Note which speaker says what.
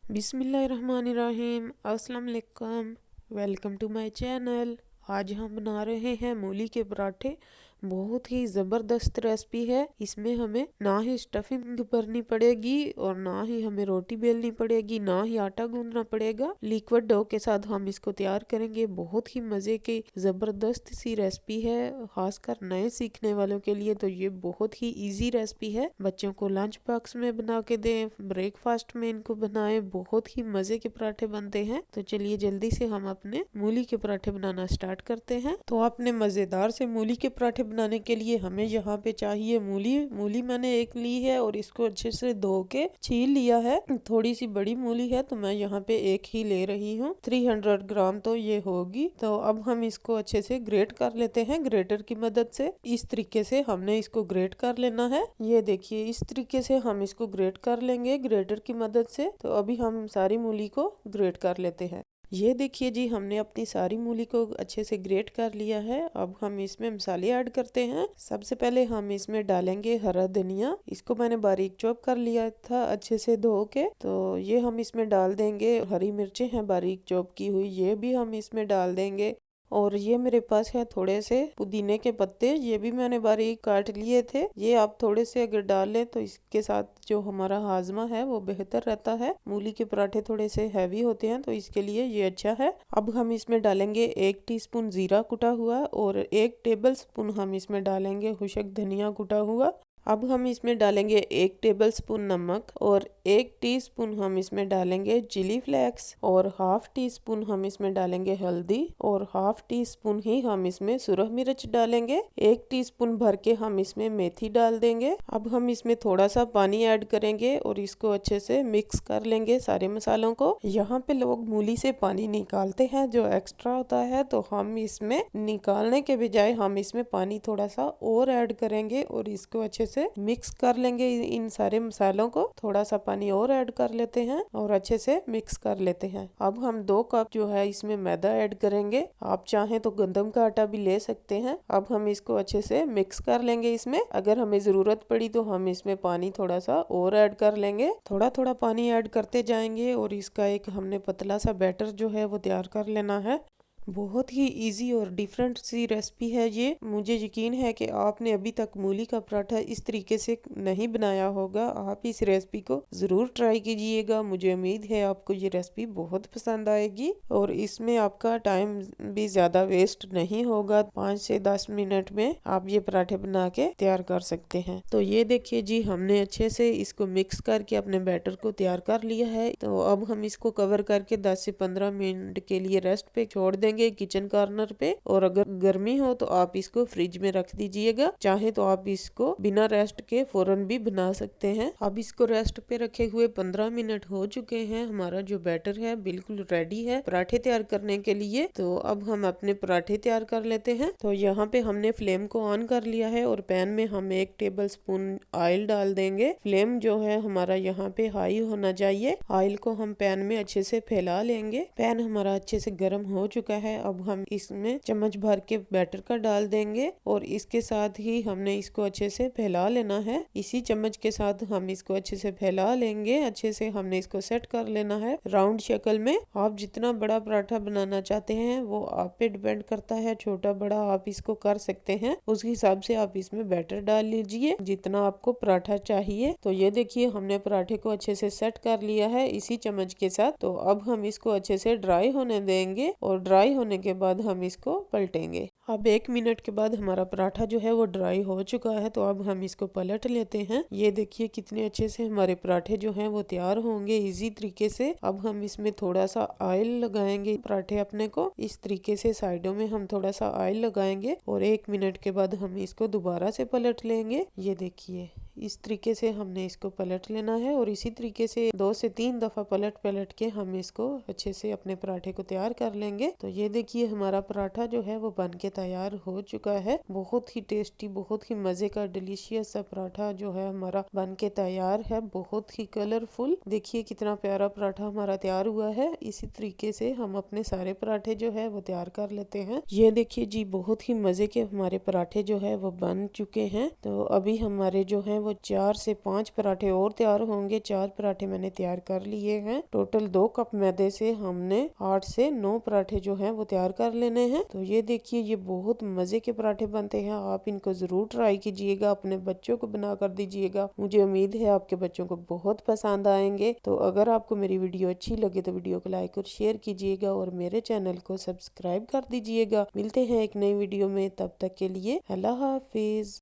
Speaker 1: बिस्मिल्लाहिर्रहमानिर्रहीम। अस्सलाम वालेकुम। Welcome to my channel. आज हम बना रहे हैं मूली के पराठे। बहुत ही ज़बरदस्त रेसिपी है। इसमें हमें ना ही स्टफिंग भरनी पड़ेगी और ना ही हमें रोटी बेलनी पड़ेगी, ना ही आटा गूंदना पड़ेगा। लिक्विड डो के साथ हम इसको तैयार करेंगे। बहुत ही मज़े की ज़बरदस्त सी रेसिपी है। खासकर नए सीखने वालों के लिए तो ये बहुत ही इजी रेसिपी है। बच्चों को लंच बॉक्स में बना के दें, ब्रेकफास्ट में इनको बनाएं। बहुत ही मज़े के पराठे बनते हैं। तो चलिए जल्दी से हम अपने मूली के पराठे बनाना स्टार्ट करते हैं। तो अपने मज़ेदार से मूली के पराठे बनाने के लिए हमें यहाँ पे चाहिए मूली मैंने एक ली है और इसको अच्छे से धो के छील लिया है। थोड़ी सी बड़ी मूली है तो मैं यहाँ पे एक ही ले रही हूँ। 300 ग्राम तो ये होगी। तो अब हम इसको अच्छे से ग्रेट कर लेते हैं ग्रेटर की मदद से। इस तरीके से हमने इसको ग्रेट कर लेना है। ये देखिए इस तरीके से हम इसको ग्रेट कर लेंगे ग्रेटर की मदद से। तो अभी हम सारी मूली को ग्रेट कर लेते हैं। ये देखिए जी, हमने अपनी सारी मूली को अच्छे से ग्रेट कर लिया है। अब हम इसमें मसाले ऐड करते हैं। सबसे पहले हम इसमें डालेंगे हरा धनिया। इसको मैंने बारीक चॉप कर लिया था अच्छे से धो के। तो ये हम इसमें डाल देंगे। हरी मिर्चें हैं बारीक चॉप की हुई, ये भी हम इसमें डाल देंगे। और ये मेरे पास है थोड़े से पुदीने के पत्ते, ये भी मैंने बारीक काट लिए थे। ये आप थोड़े से अगर डाल लें तो इसके साथ जो हमारा हाजमा है वो बेहतर रहता है। मूली के पराठे थोड़े से हैवी होते हैं तो इसके लिए ये अच्छा है। अब हम इसमें डालेंगे 1 टीस्पून जीरा कुटा हुआ और 1 टेबल स्पून हम इसमें डालेंगे खुशक धनिया कुटा हुआ। अब हम इसमें डालेंगे 1 टेबल स्पून नमक और 1 टीस्पून हम इसमें डालेंगे चिली फ्लेक्स और हाफ टी स्पून हम इसमें डालेंगे हल्दी और हाफ टी स्पून ही हम इसमें सुरख मिर्च डालेंगे। 1 टीस्पून भर के हम इसमें मेथी डाल देंगे। अब हम इसमें थोड़ा सा पानी ऐड करेंगे और इसको अच्छे से मिक्स कर लेंगे सारे मसालों को। यहाँ पे लोग मूली से पानी निकालते हैं जो एक्स्ट्रा होता है, तो हम इसमें निकालने के बजाय हम इसमें पानी थोड़ा सा और ऐड करेंगे और इसको अच्छे से मिक्स कर लेंगे। इन सारे मसालों को थोड़ा सा पानी और ऐड कर लेते हैं और अच्छे से मिक्स कर लेते हैं। अब हम 2 कप जो है इसमें मैदा ऐड करेंगे। आप चाहें तो गंदम का आटा भी ले सकते हैं। अब हम इसको अच्छे से मिक्स कर लेंगे। इसमें अगर हमें जरूरत पड़ी तो हम इसमें पानी थोड़ा सा और ऐड कर लेंगे। थोड़ा थोड़ा पानी ऐड करते जाएंगे और इसका एक हमने पतला सा बैटर जो है वो तैयार कर लेना है। बहुत ही इजी और डिफरेंट सी रेसिपी है ये। मुझे यकीन है कि आपने अभी तक मूली का पराठा इस तरीके से नहीं बनाया होगा। आप इस रेसिपी को ज़रूर ट्राई कीजिएगा। मुझे उम्मीद है आपको ये रेसिपी बहुत पसंद आएगी और इसमें आपका टाइम भी ज़्यादा वेस्ट नहीं होगा। 5 से 10 मिनट में आप ये पराठे बना के तैयार कर सकते हैं। तो ये देखिए जी, हमने अच्छे से इसको मिक्स करके अपने बैटर को तैयार कर लिया है। तो अब हम इसको कवर करके 10 से 15 मिनट के लिए रेस्ट पे छोड़ देंगे किचन कॉर्नर पे। और अगर गर्मी हो तो आप इसको फ्रिज में रख दीजिएगा। चाहे तो आप इसको बिना रेस्ट के फौरन भी बना सकते हैं। अब इसको रेस्ट पे रखे हुए 15 मिनट हो चुके हैं। हमारा जो बैटर है बिल्कुल रेडी है पराठे तैयार करने के लिए। तो अब हम अपने पराठे तैयार कर लेते हैं। तो यहाँ पे हमने फ्लेम को ऑन कर लिया है और पैन में हम 1 टेबल स्पून ऑयल डाल देंगे। फ्लेम जो है हमारा यहाँ पे हाई होना चाहिए। ऑयल को हम पैन में अच्छे से फैला लेंगे। पैन हमारा अच्छे से गर्म हो चुका है। अब हम इसमें चम्मच भर के बैटर का डाल देंगे और इसके साथ ही हमने इसको अच्छे से फैला लेना है। इसी चम्मच के साथ हम इसको अच्छे से फैला लेंगे। अच्छे से हमने इसको सेट कर लेना है राउंड शक्ल में। आप जितना बड़ा पराठा बनाना चाहते हैं वो आप पे डिपेंड करता है। छोटा बड़ा आप इसको कर सकते हैं, उस हिसाब से आप इसमें बैटर डाल लीजिए जितना आपको पराठा चाहिए। तो ये देखिए हमने पराठे को अच्छे से सेट कर लिया है इसी चम्मच के साथ। तो अब हम इसको अच्छे से ड्राई होने देंगे और ड्राई होने के बाद हम इसको पलटेंगे। अब 1 मिनट के बाद हमारा पराठा जो है वो ड्राई हो चुका है। तो अब हम इसको पलट लेते हैं। ये देखिए कितने अच्छे से हमारे पराठे जो हैं वो तैयार होंगे इजी तरीके से। अब हम इसमें थोड़ा सा ऑयल लगाएंगे पराठे अपने को। इस तरीके से साइडों में हम थोड़ा सा ऑयल लगाएंगे और 1 मिनट के बाद हम इसको दोबारा से पलट लेंगे। ये देखिए इस तरीके से हमने इसको पलट लेना है और इसी तरीके से 2 से 3 दफा पलट के हम इसको अच्छे से अपने पराठे को तैयार कर लेंगे। तो ये देखिए हमारा पराठा जो है वो बन के तैयार हो चुका है। बहुत ही टेस्टी, बहुत ही मजे का डिलीशियस सा पराठा जो है हमारा बन के तैयार है। बहुत ही कलरफुल, देखिए कितना प्यारा पराठा हमारा तैयार हुआ है। इसी तरीके से हम अपने सारे पराठे जो है वो तैयार कर लेते हैं। ये देखिए जी, बहुत ही मजे के हमारे पराठे जो है वो बन चुके हैं। तो अभी हमारे जो है वो 4 से 5 पराठे और तैयार होंगे। 4 पराठे मैंने तैयार कर लिए हैं। टोटल 2 कप मैदे से हमने 8 से 9 पराठे जो हैं वो तैयार कर लेने हैं। तो ये देखिए, ये बहुत मजे के पराठे बनते हैं। आप इनको जरूर ट्राई कीजिएगा, अपने बच्चों को बना कर दीजिएगा। मुझे उम्मीद है आपके बच्चों को बहुत पसंद आएंगे। तो अगर आपको मेरी वीडियो अच्छी लगे तो वीडियो को लाइक और शेयर कीजिएगा और मेरे चैनल को सब्सक्राइब कर दीजिएगा। मिलते हैं एक नई वीडियो में, तब तक के लिए अल्लाह हाफिज।